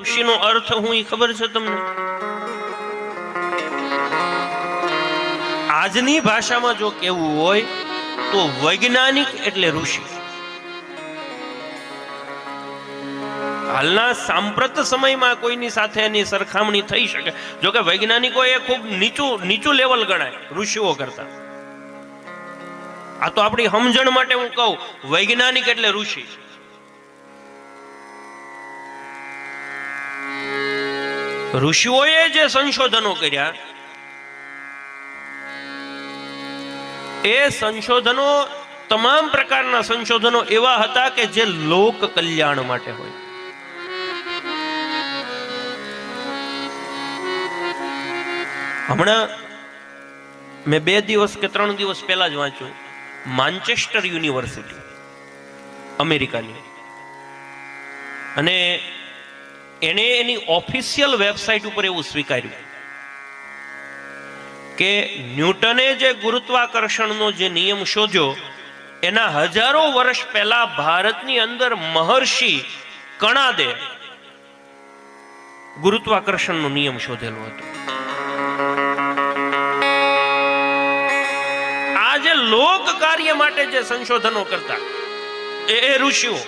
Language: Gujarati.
ઋષિનો અર્થ હું એ ખબર છે તમને? આજની ભાષામાં જો કેવું હોય તો વૈજ્ઞાનિક એટલે ઋષિ. હાલના સાંપ્રત સમયમાં કોઈની સાથે એની સરખામણી થઈ શકે, જો કે વૈજ્ઞાનિકો એ ખૂબ નીચું લેવલ ગણાય ઋષિઓ કરતા. આ તો આપણી સમજણ માટે હું કહું, વૈજ્ઞાનિક એટલે ઋષિ. ઋષિઓએ જે સંશોધનો કર્યા એ સંશોધનો, તમામ પ્રકારના સંશોધનો એવા હતા કે જે લોક કલ્યાણ માટે હોય. હમણાં મેં 2 દિવસ કે 3 દિવસ પહેલા જ વાંચ્યું, માન્ચેસ્ટર યુનિવર્સિટી અમેરિકાની, અને એને એની ઓફિશિયલ વેબસાઇટ ઉપર એવું સ્વીકાર્યું કે ન્યૂટને જે ગુરુત્વાકર્ષણનો જે નિયમ શોધ્યો એના હજારો વર્ષ પહેલા ભારતની અંદર મહર્ષિ કણાદે ગુરુત્વાકર્ષણનો નિયમ શોધેલો હતો. આ જે લોક કાર્ય માટે જે સંશોધનો કરતા એ ઋષિઓ.